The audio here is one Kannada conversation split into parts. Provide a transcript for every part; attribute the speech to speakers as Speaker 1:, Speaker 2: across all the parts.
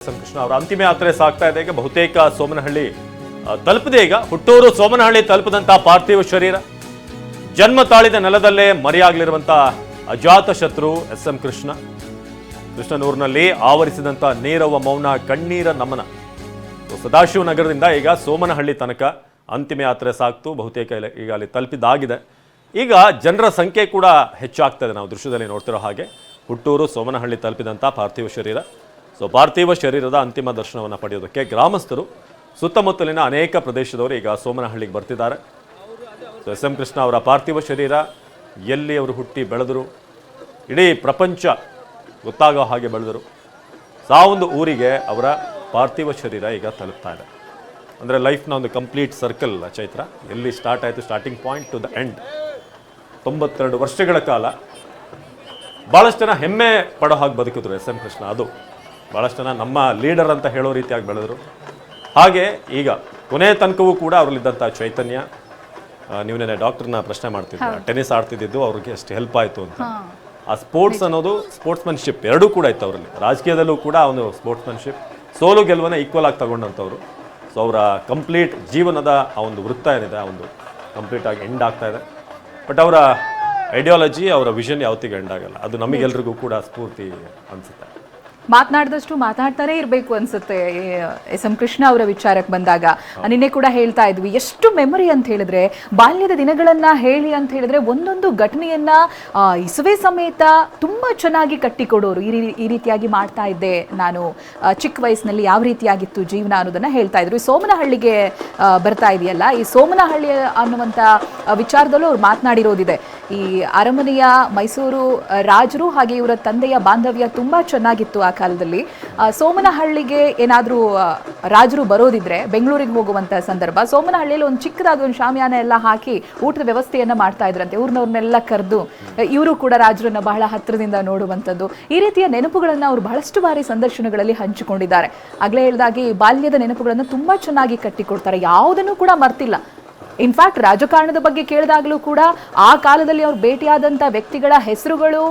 Speaker 1: ಕೃಷ್ಣ ಅವರ ಅಂತಿಮ ಯಾತ್ರೆ ಸಾಗ್ತಾ ಇದೆ. ಈಗ ಬಹುತೇಕ ಸೋಮನಹಳ್ಳಿ ತಲುಪಿದೆ. ಈಗ ಹುಟ್ಟೂರು ಸೋಮನಹಳ್ಳಿ ತಲುಪಿದಂತಹ ಪಾರ್ಥಿವ ಶರೀರ ಜನ್ಮ ತಾಳಿದ ನೆಲದಲ್ಲೇ ಮರೆಯಾಗಲಿರುವಂತಹ ಅಜಾತ ಶತ್ರು ಎಸ್.ಎಂ. ಕೃಷ್ಣನೂರಿನಲ್ಲಿ ಆವರಿಸಿದಂತ ನೀರವ ಮೌನ ಕಣ್ಣೀರ ನಮನ. ಸದಾಶಿವನಗರದಿಂದ ಈಗ ಸೋಮನಹಳ್ಳಿ ತನಕ ಅಂತಿಮ ಯಾತ್ರೆ ಸಾಗ್ತು. ಬಹುತೇಕ ಈಗ ಅಲ್ಲಿ ತಲುಪಿದ್ದಾಗಿದೆ. ಈಗ ಜನರ ಸಂಖ್ಯೆ ಕೂಡ ಹೆಚ್ಚಾಗ್ತದೆ. ನಾವು ದೃಶ್ಯದಲ್ಲಿ ನೋಡ್ತಿರೋ ಹಾಗೆ ಹುಟ್ಟೂರು ಸೋಮನಹಳ್ಳಿ ತಲುಪಿದಂಥ ಪಾರ್ಥಿವ ಶರೀರ. ಪಾರ್ಥಿವ ಶರೀರದ ಅಂತಿಮ ದರ್ಶನವನ್ನು ಪಡೆಯೋದಕ್ಕೆ ಗ್ರಾಮಸ್ಥರು ಸುತ್ತಮುತ್ತಲಿನ ಅನೇಕ ಪ್ರದೇಶದವರು ಈಗ ಸೋಮನಹಳ್ಳಿಗೆ ಬರ್ತಿದ್ದಾರೆ. ಎಸ್.ಎಂ. ಕೃಷ್ಣ ಅವರ ಪಾರ್ಥಿವ ಶರೀರ ಎಲ್ಲಿ ಅವರು ಹುಟ್ಟಿ ಬೆಳೆದರು, ಇಡೀ ಪ್ರಪಂಚ ಗೊತ್ತಾಗೋ ಹಾಗೆ ಬೆಳೆದರು. ಸಾವೊಂದು ಊರಿಗೆ ಅವರ ಪಾರ್ಥಿವ ಶರೀರ ಈಗ ತಲುಪ್ತಾ ಇದೆ. ಅಂದರೆ ಲೈಫ್ನ ಒಂದು ಕಂಪ್ಲೀಟ್ ಸರ್ಕಲ್ ಚೈತ್ರ, ಎಲ್ಲಿ ಸ್ಟಾರ್ಟ್ ಆಯಿತು, starting point to the end. 92 ವರ್ಷಗಳ ಕಾಲ ಭಾಳಷ್ಟು ಜನ ಹೆಮ್ಮೆ ಪಡೋ ಹಾಗೆ ಬದುಕಿದ್ರು ಎಸ್.ಎಂ. ಕೃಷ್ಣ. ಅದು ಭಾಳಷ್ಟು ಜನ ನಮ್ಮ ಲೀಡರ್ ಅಂತ ಹೇಳೋ ರೀತಿಯಾಗಿ ಬೆಳೆದರು. ಹಾಗೆ ಈಗ ಕೊನೆ ತನಕವೂ ಕೂಡ ಅವರಲ್ಲಿದ್ದಂಥ ಚೈತನ್ಯ. ನೀವು ನೆನೆ ಡಾಕ್ಟರ್ನ ಪ್ರಶ್ನೆ ಮಾಡ್ತಿದ್ದೆ, ಟೆನ್ನಿಸ್ ಆಡ್ತಿದ್ದು ಅವ್ರಿಗೆ ಎಷ್ಟು ಹೆಲ್ಪ್ ಆಯಿತು ಅಂತ. ಆ ಸ್ಪೋರ್ಟ್ಸ್ ಅನ್ನೋದು, ಸ್ಪೋರ್ಟ್ಸ್ಮನ್ಶಿಪ್ ಎರಡೂ ಕೂಡ ಇತ್ತು ಅವರಲ್ಲಿ. ರಾಜಕೀಯದಲ್ಲೂ ಕೂಡ ಅವನು ಸ್ಪೋರ್ಟ್ಸ್ಮನ್ಶಿಪ್, ಸೋಲು ಗೆಲುವನ್ನ ಈಕ್ವಲ್ ಆಗಿ ತಗೊಂಡಂಥವ್ರು. ಸೊ ಅವರ ಕಂಪ್ಲೀಟ್ ಜೀವನದ ಆ ಒಂದು ವೃತ್ತ ಏನಿದೆ ಆ ಒಂದು ಕಂಪ್ಲೀಟ್ ಆಗಿ ಎಂಡ್ ಆಗ್ತಾ ಇದೆ. ಬಟ್ ಅವರ ಐಡಿಯಾಲಜಿ, ಅವರ ವಿಷನ್ ಯಾವತ್ತಿಗೆ ಎಂಡ್ ಆಗಲ್ಲ. ಅದು ನಮಗೆಲ್ರಿಗೂ ಕೂಡ ಸ್ಫೂರ್ತಿ ಅನಿಸುತ್ತೆ.
Speaker 2: ಮಾತನಾಡಿದಷ್ಟು ಮಾತಾಡ್ತಾನೆ ಇರಬೇಕು ಅನ್ಸುತ್ತೆ. ಎಸ್.ಎಂ. ಕೃಷ್ಣ ಅವರ ವಿಚಾರಕ್ಕೆ ಬಂದಾಗ ನಿನ್ನೆ ಕೂಡ ಹೇಳ್ತಾ ಇದ್ವಿ, ಎಷ್ಟು ಮೆಮೊರಿ ಅಂತ ಹೇಳಿದ್ರೆ, ಬಾಲ್ಯದ ದಿನಗಳನ್ನ ಹೇಳಿ ಅಂತ ಹೇಳಿದ್ರೆ ಒಂದೊಂದು ಘಟನೆಯನ್ನ ಇಸುವೆ ಸಮೇತ ತುಂಬಾ ಚೆನ್ನಾಗಿ ಕಟ್ಟಿಕೊಡೋರು. ಈ ರೀತಿಯಾಗಿ ಮಾಡ್ತಾ ಇದ್ದೆ ನಾನು ಚಿಕ್ಕ ವಯಸ್ಸಿನಲ್ಲಿ, ಯಾವ ರೀತಿಯಾಗಿತ್ತು ಜೀವನ ಅನ್ನೋದನ್ನ ಹೇಳ್ತಾ ಇದ್ರು. ಈ ಸೋಮನಹಳ್ಳಿಗೆ ಬರ್ತಾ ಇದೆಯಲ್ಲ, ಈ ಸೋಮನಹಳ್ಳಿ ಅನ್ನುವಂಥ ವಿಚಾರದಲ್ಲೂ ಅವ್ರು ಮಾತನಾಡಿರೋದಿದೆ. ಈ ಅರಮನೆಯ ಮೈಸೂರು ರಾಜರು ಹಾಗೆ ಇವರ ತಂದೆಯ ಬಾಂಧವ್ಯ ತುಂಬಾ ಚೆನ್ನಾಗಿತ್ತು ಆ ಕಾಲದಲ್ಲಿ. ಸೋಮನಹಳ್ಳಿಗೆ ಏನಾದರೂ ರಾಜರು ಬರೋದಿದ್ರೆ ಬೆಂಗಳೂರಿಗೆ ಹೋಗುವಂಥ ಸಂದರ್ಭ, ಸೋಮನಹಳ್ಳಿಯಲ್ಲಿ ಒಂದು ಚಿಕ್ಕದಾದ ಒಂದು ಶಾಮಿಯಾನ ಎಲ್ಲ ಹಾಕಿ ಊಟದ ವ್ಯವಸ್ಥೆಯನ್ನ ಮಾಡ್ತಾ ಇದ್ರಂತೆ. ಊರಿನವ್ರನ್ನೆಲ್ಲ ಕರೆದು ಇವರು ಕೂಡ ರಾಜರನ್ನ ಬಹಳ ಹತ್ತಿರದಿಂದ ನೋಡುವಂಥದ್ದು, ಈ ರೀತಿಯ ನೆನಪುಗಳನ್ನು ಅವರು ಬಹಳಷ್ಟು ಬಾರಿ ಸಂದರ್ಶನಗಳಲ್ಲಿ ಹಂಚಿಕೊಂಡಿದ್ದಾರೆ. ಆಗಲೇ ಹೇಳಿದಾಗೆ ಬಾಲ್ಯದ ನೆನಪುಗಳನ್ನು ತುಂಬಾ ಚೆನ್ನಾಗಿ ಕಟ್ಟಿಕೊಡ್ತಾರೆ, ಯಾವುದನ್ನು ಕೂಡ ಮರ್ತಿಲ್ಲ. ಇನ್ಫ್ಯಾಕ್ಟ್ ರಾಜಕಾರಣದ ಬಗ್ಗೆ ಕೇಳಿದಾಗಲೂ ಕೂಡ ಆ ಕಾಲದಲ್ಲಿ ಅವ್ರು ಭೇಟಿಯಾದಂಥ ವ್ಯಕ್ತಿಗಳ ಹೆಸರುಗಳು,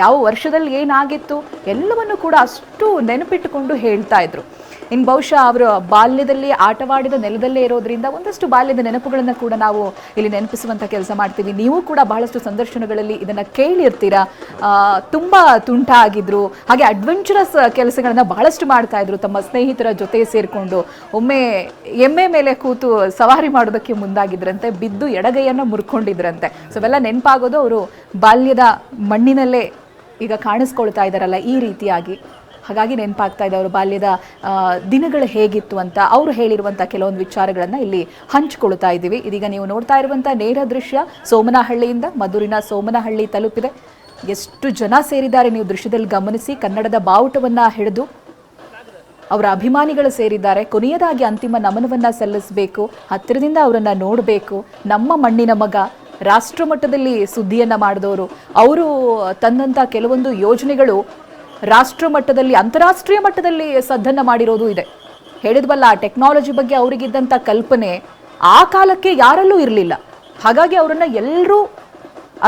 Speaker 2: ಯಾವ ವರ್ಷದಲ್ಲಿ ಏನಾಗಿತ್ತು ಎಲ್ಲವನ್ನು ಕೂಡ ಅಷ್ಟು ನೆನಪಿಟ್ಟುಕೊಂಡು ಹೇಳ್ತಾ ಇದ್ರು. ಇನ್ನು ಬಹುಶಃ ಅವರು ಬಾಲ್ಯದಲ್ಲಿ ಆಟವಾಡಿದ ನೆಲದಲ್ಲೇ ಇರೋದ್ರಿಂದ ಒಂದಷ್ಟು ಬಾಲ್ಯದ ನೆನಪುಗಳನ್ನು ಕೂಡ ನಾವು ಇಲ್ಲಿ ನೆನಪಿಸುವಂಥ ಕೆಲಸ ಮಾಡ್ತೀವಿ. ನೀವು ಕೂಡ ಬಹಳಷ್ಟು ಸಂದರ್ಶನಗಳಲ್ಲಿ ಇದನ್ನು ಕೇಳಿರ್ತೀರಾ. ತುಂಬ ತುಂಟ ಆಗಿದ್ರು, ಹಾಗೆ ಅಡ್ವೆಂಚರಸ್ ಕೆಲಸಗಳನ್ನ ಬಹಳಷ್ಟು ಮಾಡ್ತಾ ಇದ್ರು. ತಮ್ಮ ಸ್ನೇಹಿತರ ಜೊತೆ ಸೇರಿಕೊಂಡು ಒಮ್ಮೆ ಎಮ್ಮೆ ಮೇಲೆ ಕೂತು ಸವಾರಿ ಮಾಡೋದಕ್ಕೆ ಮುಂದಾಗಿದ್ರಂತೆ, ಬಿದ್ದು ಎಡಗೈಯನ್ನು ಮುರ್ಕೊಂಡಿದ್ರಂತೆ. ಸೊ ಅವೆಲ್ಲ ನೆನಪಾಗೋದು ಅವರು ಬಾಲ್ಯದ ಮಣ್ಣಿನಲ್ಲೇ ಈಗ ಕಾಣಿಸ್ಕೊಳ್ತಾ ಇದ್ದಾರಲ್ಲ ಈ ರೀತಿಯಾಗಿ. ಹಾಗಾಗಿ ನೆನಪಾಗ್ತಾ ಇದೆ ಅವರು ಬಾಲ್ಯದ ದಿನಗಳು ಹೇಗಿತ್ತು ಅಂತ ಅವರು ಹೇಳಿರುವಂಥ ಕೆಲವೊಂದು ವಿಚಾರಗಳನ್ನು ಇಲ್ಲಿ ಹಂಚಿಕೊಳ್ತಾ ಇದ್ದೀವಿ. ಇದೀಗ ನೀವು ನೋಡ್ತಾ ಇರುವಂಥ ನೇರ ದೃಶ್ಯ ಸೋಮನಹಳ್ಳಿಯಿಂದ ಮದ್ದೂರಿನ ಸೋಮನಹಳ್ಳಿ ತಲುಪಿದೆ. ಎಷ್ಟು ಜನ ಸೇರಿದ್ದಾರೆ ನೀವು ದೃಶ್ಯದಲ್ಲಿ ಗಮನಿಸಿ. ಕನ್ನಡದ ಬಾವುಟವನ್ನು ಹಿಡಿದು ಅವರ ಅಭಿಮಾನಿಗಳು ಸೇರಿದ್ದಾರೆ. ಕೊನೆಯದಾಗಿ ಅಂತಿಮ ನಮನವನ್ನು ಸಲ್ಲಿಸಬೇಕು, ಹತ್ತಿರದಿಂದ ಅವರನ್ನು ನೋಡಬೇಕು. ನಮ್ಮ ಮಣ್ಣಿನ ಮಗ, ರಾಷ್ಟ್ರ ಮಟ್ಟದಲ್ಲಿ ಸುದ್ದಿಯನ್ನು ಮಾಡಿದವರು, ಅವರು ತಂದಂಥ ಕೆಲವೊಂದು ಯೋಜನೆಗಳು ರಾಷ್ಟ್ರ ಮಟ್ಟದಲ್ಲಿ, ಅಂತಾರಾಷ್ಟ್ರೀಯ ಮಟ್ಟದಲ್ಲಿ ಸದ್ದನ್ನು ಮಾಡಿರೋದು ಇದೆ. ಹೇಳಿದ್ವಲ್ಲ, ಆ ಟೆಕ್ನಾಲಜಿ ಬಗ್ಗೆ ಅವರಿಗಿದ್ದಂಥ ಕಲ್ಪನೆ ಆ ಕಾಲಕ್ಕೆ ಯಾರಲ್ಲೂ ಇರಲಿಲ್ಲ. ಹಾಗಾಗಿ ಅವರನ್ನು ಎಲ್ಲರೂ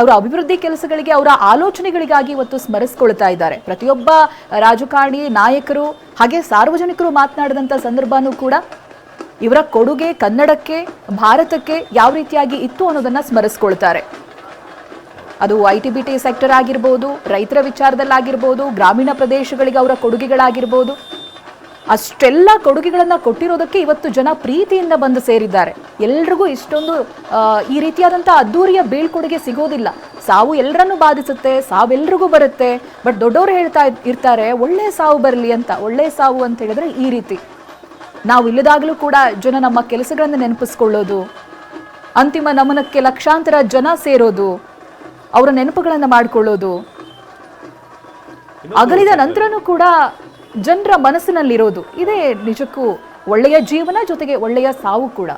Speaker 2: ಅವರ ಅಭಿವೃದ್ಧಿ ಕೆಲಸಗಳಿಗೆ, ಅವರ ಆಲೋಚನೆಗಳಿಗಾಗಿ ಇವತ್ತು ಸ್ಮರಿಸ್ಕೊಳ್ತಾ ಇದ್ದಾರೆ. ಪ್ರತಿಯೊಬ್ಬ ರಾಜಕಾರಣಿ, ನಾಯಕರು ಹಾಗೆ ಸಾರ್ವಜನಿಕರು ಮಾತನಾಡಿದಂಥ ಸಂದರ್ಭನೂ ಕೂಡ ಇವರ ಕೊಡುಗೆ ಕನ್ನಡಕ್ಕೆ, ಭಾರತಕ್ಕೆ ಯಾವ ರೀತಿಯಾಗಿ ಇತ್ತು ಅನ್ನೋದನ್ನು ಸ್ಮರಿಸ್ಕೊಳ್ತಾರೆ. ಅದು ITBT ಸೆಕ್ಟರ್ ಆಗಿರ್ಬೋದು, ರೈತರ ವಿಚಾರದಲ್ಲಾಗಿರ್ಬೋದು, ಗ್ರಾಮೀಣ ಪ್ರದೇಶಗಳಿಗೆ ಅವರ ಕೊಡುಗೆಗಳಾಗಿರ್ಬೋದು, ಅಷ್ಟೆಲ್ಲ ಕೊಡುಗೆಗಳನ್ನು ಕೊಟ್ಟಿರೋದಕ್ಕೆ ಇವತ್ತು ಜನ ಪ್ರೀತಿಯಿಂದ ಬಂದು ಸೇರಿದ್ದಾರೆ. ಎಲ್ರಿಗೂ ಇಷ್ಟೊಂದು ಈ ರೀತಿಯಾದಂಥ ಅದ್ದೂರಿಯ ಬೀಳ್ಕೊಡುಗೆ ಸಿಗೋದಿಲ್ಲ. ಸಾವು ಎಲ್ಲರನ್ನೂ ಬಾಧಿಸುತ್ತೆ, ಸಾವೆಲ್ರಿಗೂ ಬರುತ್ತೆ. ಬಟ್ ದೊಡ್ಡವರು ಹೇಳ್ತಾ ಇರ್ತಾರೆ ಒಳ್ಳೆಯ ಸಾವು ಬರಲಿ ಅಂತ. ಒಳ್ಳೆಯ ಸಾವು ಅಂತ ಹೇಳಿದ್ರೆ ಈ ರೀತಿ, ನಾವು ಇಲ್ಲದಾಗಲೂ ಕೂಡ ಜನ ನಮ್ಮ ಕೆಲಸಗಳನ್ನು ನೆನಪಿಸ್ಕೊಳ್ಳೋದು, ಅಂತಿಮ ನಮನಕ್ಕೆ ಲಕ್ಷಾಂತರ ಜನ ಸೇರೋದು, ಅವರ ನೆನಪುಗಳನ್ನು ಮಾಡಿಕೊಳ್ಳೋದು, ಅಗಲಿದ ನಂತರನೂ ಕೂಡ ಜನರ ಮನಸ್ಸಿನಲ್ಲಿರೋದು, ಇದೇ ನಿಜಕ್ಕೂ ಒಳ್ಳೆಯ ಜೀವನ, ಜೊತೆಗೆ ಒಳ್ಳೆಯ ಸಾವು ಕೂಡ.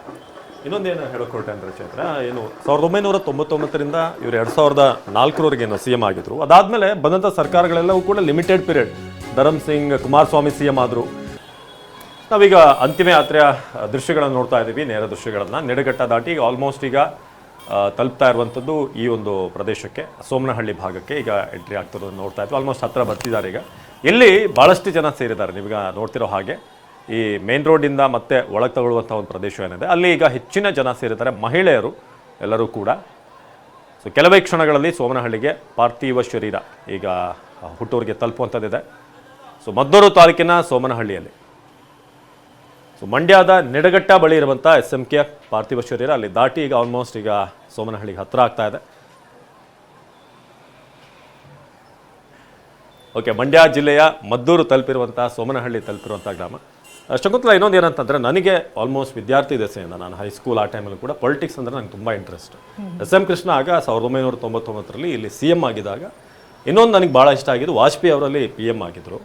Speaker 1: ಇನ್ನೊಂದೇನು ಹೇಳಕೊಟ್ಟೆ ಅಂದ್ರೆ ಚೈತ್ರ, ಏನು 1999ರಿಂದ ಇವರು 2004ರವರೆಗೆ ಏನು CM ಆಗಿದ್ರು. ಅದಾದ್ಮೇಲೆ ಬಂದಂಥ ಸರ್ಕಾರಗಳೆಲ್ಲವೂ ಕೂಡ limited period. Dharam Singh, Kumaraswamy CM ಆದರು. ನಾವೀಗ ಅಂತಿಮ ಯಾತ್ರೆಯ ದೃಶ್ಯಗಳನ್ನು ನೋಡ್ತಾ ಇದ್ದೀವಿ, ನೇರ ದೃಶ್ಯಗಳನ್ನು. ನೆಡಘಟ್ಟ ದಾಟಿ ಆಲ್ಮೋಸ್ಟ್ ಈಗ ತಲುಪ್ತಾ ಇರುವಂಥದ್ದು ಈ ಒಂದು ಪ್ರದೇಶಕ್ಕೆ, ಸೋಮನಹಳ್ಳಿ ಭಾಗಕ್ಕೆ ಈಗ ಎಂಟ್ರಿ ಆಗ್ತಿರೋದನ್ನು ನೋಡ್ತಾ ಇದ್ವಿ. ಆಲ್ಮೋಸ್ಟ್ ಹತ್ತಿರ ಬರ್ತಿದ್ದಾರೆ. ಈಗ ಇಲ್ಲಿ ಭಾಳಷ್ಟು ಜನ ಸೇರಿದ್ದಾರೆ. ನೀವೀಗ ನೋಡ್ತಿರೋ ಹಾಗೆ ಈ ಮೇನ್ ರೋಡಿಂದ ಮತ್ತೆ ಒಳಗೆ ತಗೊಳ್ಳುವಂಥ ಒಂದು ಪ್ರದೇಶ ಏನಿದೆ ಅಲ್ಲಿ ಈಗ ಹೆಚ್ಚಿನ ಜನ ಸೇರಿದ್ದಾರೆ, ಮಹಿಳೆಯರು ಎಲ್ಲರೂ ಕೂಡ. ಸೊ ಕೆಲವೇ ಕ್ಷಣಗಳಲ್ಲಿ ಸೋಮನಹಳ್ಳಿಗೆ ಪಾರ್ಥಿವ ಶರೀರ ಈಗ ಹುಟ್ಟೂರಿಗೆ ತಲುಪುವಂಥದ್ದಿದೆ. ಸೊ ಮದ್ದೂರು ತಾಲೂಕಿನ ಸೋಮನಹಳ್ಳಿಯಲ್ಲಿ, ಸೊ ಮಂಡ್ಯದ ನಿಡಘಟ್ಟ ಬಳಿ ಇರುವಂಥ SMK ಪಾರ್ಥಿವ ಶರೀರ ಅಲ್ಲಿ ದಾಟಿ ಈಗ ಆಲ್ಮೋಸ್ಟ್ ಈಗ ಸೋಮನಹಳ್ಳಿಗೆ ಹತ್ತಿರ ಆಗ್ತಾ ಇದೆ. ಓಕೆ, ಮಂಡ್ಯ ಜಿಲ್ಲೆಯ ಮದ್ದೂರು ತಲುಪಿರುವಂಥ ಸೋಮನಹಳ್ಳಿ ತಲುಪಿರುವಂಥ ಗ್ರಾಮ. ಶಕುಂತಲಾ, ಇನ್ನೊಂದು ಏನಂತಂದರೆ ನನಗೆ ಆಲ್ಮೋಸ್ಟ್ ವಿದ್ಯಾರ್ಥಿ ದೆಸೆಯಿಂದ ನಾನು ಹೈಸ್ಕೂಲ್ ಆ ಟೈಮಲ್ಲೂ ಕೂಡ ಪೊಲಿಟಿಕ್ಸ್ ಅಂದರೆ ನನಗೆ ತುಂಬ ಇಂಟ್ರೆಸ್ಟ್. SM ಕೃಷ್ಣ ಆಗ 1999ರಲ್ಲಿ ಇಲ್ಲಿ CM ಆಗಿದ್ದಾಗ ಇನ್ನೊಂದು ನನಗೆ ಭಾಳ ಇಷ್ಟ ಆಗಿದ್ದು ವಾಜಪೇಯಿ ಅವರಲ್ಲಿ PM ಆಗಿದ್ದರು.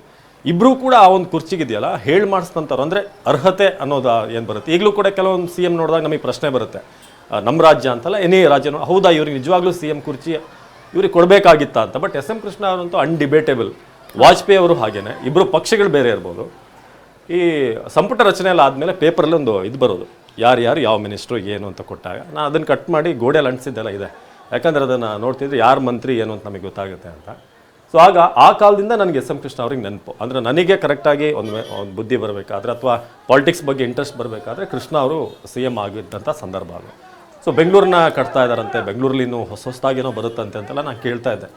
Speaker 1: ಇಬ್ಬರೂ ಕೂಡ ಆ ಒಂದು ಕುರ್ಚಿಗಿದೆಯಲ್ಲ ಹೇಳಿ ಮಾಡಿಸ್ತಂಥವ್ರು, ಅಂದರೆ ಅರ್ಹತೆ ಅನ್ನೋದು ಏನು ಬರುತ್ತೆ. ಈಗಲೂ ಕೂಡ ಕೆಲವೊಂದು CM ನೋಡಿದಾಗ ನಮಗೆ ಪ್ರಶ್ನೆ ಬರುತ್ತೆ, ನಮ್ಮ ರಾಜ್ಯ ಅಂತಲ್ಲ ಎನಿ ರಾಜ್ಯನೂ ಹೌದಾ ಇವ್ರಿಗೆ ನಿಜವಾಗ್ಲೂ CM ಕುರ್ಚಿ ಇವ್ರಿಗೆ ಕೊಡಬೇಕಾಗಿತ್ತ ಅಂತ. ಬಟ್ SM ಕೃಷ್ಣ ಅವರಂತೂ ಅನ್ಡಿಬೇಟೇಬಲ್. ವಾಜಪೇಯಿ ಅವರು ಹಾಗೇನೆ, ಇಬ್ಬರು ಪಕ್ಷಗಳು ಬೇರೆ ಇರ್ಬೋದು. ಈ ಸಂಪುಟ ರಚನೆ ಎಲ್ಲ ಆದಮೇಲೆ ಪೇಪರಲ್ಲಿ ಒಂದು ಇದು ಬರೋದು, ಯಾರು ಯಾವ ಮಿನಿಸ್ಟ್ರು ಏನು ಅಂತ ಕೊಟ್ಟಾಗ ನಾನು ಅದನ್ನು ಕಟ್ ಮಾಡಿ ಗೋಡೆಯಲ್ಲಿ ಅಂಟಿಸಿದ್ದೆಲ್ಲ ಇದೆ. ಯಾಕಂದರೆ ಅದನ್ನು ನೋಡ್ತಿದ್ರೆ ಯಾರು ಮಂತ್ರಿ ಏನು ಅಂತ ನಮಗೆ ಗೊತ್ತಾಗುತ್ತೆ ಅಂತ. ಸೊ ಆಗ ಆ ಕಾಲದಿಂದ ನನಗೆ SM ಕೃಷ್ಣ ಅವ್ರಿಗೆ ನೆನಪು. ಅಂದರೆ ನನಗೆ ಕರೆಕ್ಟಾಗಿ ಒಂದು ಬುದ್ಧಿ ಬರಬೇಕಾದ್ರೆ ಅಥವಾ ಪಾಲಿಟಿಕ್ಸ್ ಬಗ್ಗೆ ಇಂಟ್ರೆಸ್ಟ್ ಬರಬೇಕಾದ್ರೆ ಕೃಷ್ಣ ಅವರು CM ಆಗಿದ್ದಂಥ ಸಂದರ್ಭ ಅದು. ಸೊ ಬೆಂಗಳೂರನ್ನ ಕಟ್ತಾ ಇದ್ದಾರಂತೆ, ಬೆಂಗಳೂರಲ್ಲಿ ಇನ್ನೂ ಹೊಸದಾಗೇನೋ ಬರುತ್ತಂತೆ ಅಂತೆಲ್ಲ ನಾನು ಕೇಳ್ತಾ ಇದ್ದೆ.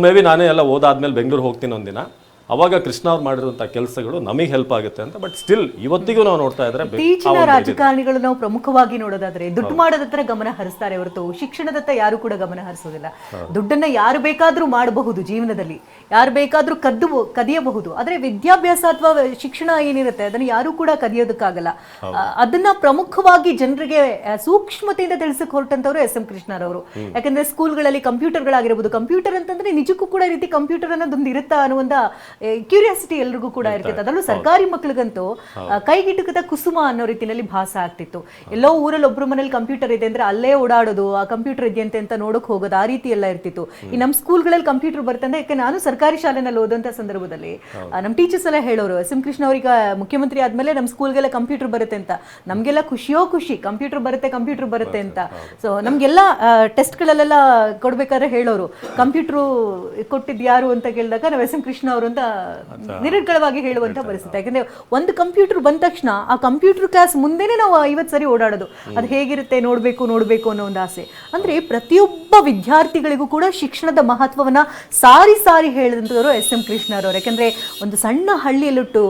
Speaker 1: ಮೇ ಬಿ ನಾನೇ ಎಲ್ಲ ಓದಾದ್ಮೇಲೆ ಬೆಂಗಳೂರು ಹೋಗ್ತೀನಿ ಒಂದಿನ, ಅವಾಗ ಕೃಷ್ಣ ಅವ್ರು ಮಾಡಿರುವಂಥ ಕೆಲಸಗಳು ನಮಗೆ ಹೆಲ್ಪ್ ಆಗುತ್ತೆ ಅಂತ. ಬಟ್ ಸ್ಟಿಲ್ ಇವತ್ತಿಗೂ ನಾವು ನೋಡ್ತಾ ಇದ್ರೆ
Speaker 3: ಇತ್ತೀಚಿನ ರಾಜಕಾರಣಿಗಳು ನಾವು ಪ್ರಮುಖವಾಗಿ ನೋಡೋದಾದ್ರೆ ದುಡ್ಡು ಮಾಡೋದತ್ರ ಗಮನ ಹರಿಸ್ತಾರೆ ಹೊರತು ಶಿಕ್ಷಣದತ್ತ ಯಾರು ಕೂಡ ಗಮನ ಹರಿಸೋದಿಲ್ಲ. ದುಡ್ಡನ್ನ ಯಾರು ಬೇಕಾದ್ರೂ ಮಾಡಬಹುದು ಜೀವನದಲ್ಲಿ, ಯಾರು ಬೇಕಾದ್ರೂ ಕದಿಯಬಹುದು, ಆದ್ರೆ ವಿದ್ಯಾಭ್ಯಾಸ ಅಥವಾ ಶಿಕ್ಷಣ ಏನಿರುತ್ತೆ ಅದನ್ನ ಯಾರು ಕೂಡ ಕದಿಯೋದಕ್ಕಾಗಲ್ಲ. ಅದನ್ನ ಪ್ರಮುಖವಾಗಿ ಜನರಿಗೆ ಸೂಕ್ಷ್ಮತೆಯಿಂದ ತಿಳಿಸಕ್ ಹೊರಟಂತವ್ರು SM ಕೃಷ್ಣರವರು. ಯಾಕಂದ್ರೆ ಸ್ಕೂಲ್ಗಳಲ್ಲಿ ಕಂಪ್ಯೂಟರ್ಗಳಾಗಿರ್ಬೋದು, ಕಂಪ್ಯೂಟರ್ ಅಂತಂದ್ರೆ ನಿಜಕ್ಕೂ ಕೂಡ ಈ ರೀತಿ ಕಂಪ್ಯೂಟರ್ ಅನ್ನೋದೊಂದು ಇರುತ್ತಾ ಅನ್ನುವಂತ ಕ್ಯೂರಿಯಾಸಿಟಿ ಎಲ್ರಿಗೂ ಕೂಡ ಇರ್ತಿತ್ತು. ಅದರಲ್ಲೂ ಸರ್ಕಾರಿ ಮಕ್ಳಿಗಂತೂ ಕೈಗಿಟಕದ ಕುಸುಮ ಅನ್ನೋ ರೀತಿಯಲ್ಲಿ ಭಾಸ ಆಗ್ತಿತ್ತು. ಎಲ್ಲೋ ಊರಲ್ಲಿ ಒಬ್ರು ಮನೇಲಿ ಕಂಪ್ಯೂಟರ್ ಇದೆ ಅಂದ್ರೆ ಅಲ್ಲೇ ಓಡಾಡೋದು, ಆ ಕಂಪ್ಯೂಟರ್ ಇದೆಯಂತೆ ಅಂತ ನೋಡಕ್ ಹೋಗೋದು, ಆ ರೀತಿ ಎಲ್ಲ ಇರ್ತಿತ್ತು. ಈ ನಮ್ಮ ಸ್ಕೂಲ್ಗಳಲ್ಲಿ ಕಂಪ್ಯೂಟರ್ ಬರ್ತಂದ್ರೆ, ಯಾಕೆ ನಾನು ಸರ್ಕಾರಿ ಶಾಲೆನಲ್ಲಿ ಓದಂತ ಸಂದರ್ಭದಲ್ಲಿ ನಮ್ಮ ಟೀಚರ್ಸ್ ಎಲ್ಲ ಹೇಳೋರು, SM ಕೃಷ್ಣ ಅವ್ರೀಗ ಮುಖ್ಯಮಂತ್ರಿ ಆದ್ಮೇಲೆ ನಮ್ಮ ಸ್ಕೂಲ್ಗೆಲ್ಲ ಕಂಪ್ಯೂಟರ್ ಬರುತ್ತೆ ಅಂತ. ನಮ್ಗೆಲ್ಲ ಖುಷಿ ಕಂಪ್ಯೂಟರ್ ಬರುತ್ತೆ ಅಂತ. ಸೊ ನಮ್ಗೆಲ್ಲ ಟೆಸ್ಟ್ಗಳಲ್ಲೆಲ್ಲ ಕೊಡ್ಬೇಕಾದ್ರೆ ಹೇಳೋರು, ಕಂಪ್ಯೂಟರ್ ಕೊಟ್ಟಿದ್ ಯಾರು ಅಂತ ಕೇಳಿದಾಗ ನಾವು SM ಕೃಷ್ಣ ಅವರು ಅಂತ ನಿರರ್ಗಳವಾಗಿ ಹೇಳುವಂತ ಪರಿಸ್ಥಿತಿ. ಯಾಕಂದ್ರೆ ಒಂದು ಕಂಪ್ಯೂಟರ್ ಬಂದ ತಕ್ಷಣ ಆ ಕಂಪ್ಯೂಟರ್ ಕ್ಲಾಸ್ ಮುಂದೆನೆ ನಾವು 50 ಸರಿ ಓಡಾಡೋದು, ಅದು ಹೇಗಿರುತ್ತೆ ನೋಡ್ಬೇಕು ಅನ್ನೋ ಒಂದು ಆಸೆ. ಅಂದ್ರೆ ಪ್ರತಿಯೊಬ್ಬ ವಿದ್ಯಾರ್ಥಿಗಳಿಗೂ ಕೂಡ ಶಿಕ್ಷಣದ ಮಹತ್ವವನ್ನ ಸಾರಿ ಹೇಳಿದಂತವರು SM ಕೃಷ್ಣರವರು. ಯಾಕಂದ್ರೆ ಒಂದು ಸಣ್ಣ ಹಳ್ಳಿಯಲ್ಲಿಟ್ಟು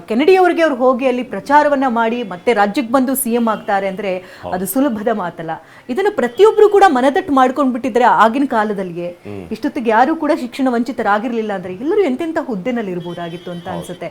Speaker 3: ಕೆನಡಿ ಅವರಿಗೆ ಅವ್ರು ಹೋಗಿ ಅಲ್ಲಿ ಪ್ರಚಾರವನ್ನ ಮಾಡಿ ಮತ್ತೆ ರಾಜ್ಯಕ್ಕೆ ಬಂದು CM ಆಗ್ತಾರೆ ಅಂದ್ರೆ ಅದು ಸುಲಭದ ಮಾತಲ್ಲ. ಇದನ್ನು ಪ್ರತಿಯೊಬ್ರು ಕೂಡ ಮನದಟ್ಟು ಮಾಡ್ಕೊಂಡ್ ಬಿಟ್ಟಿದ್ರೆ ಆಗಿನ ಕಾಲದಲ್ಲಿಗೆ ಇಷ್ಟೊತ್ತಿಗೆ ಯಾರು ಕೂಡ ಶಿಕ್ಷಣ ವಂಚಿತರಾಗಿರ್ಲಿಲ್ಲ ಅಂದ್ರೆ ಎಲ್ಲರೂ ಎಂತೆಂಥ ಹುದ್ದೆನಲ್ಲಿ ಇರ್ಬೋದಾಗಿತ್ತು ಅಂತ ಅನ್ಸುತ್ತೆ.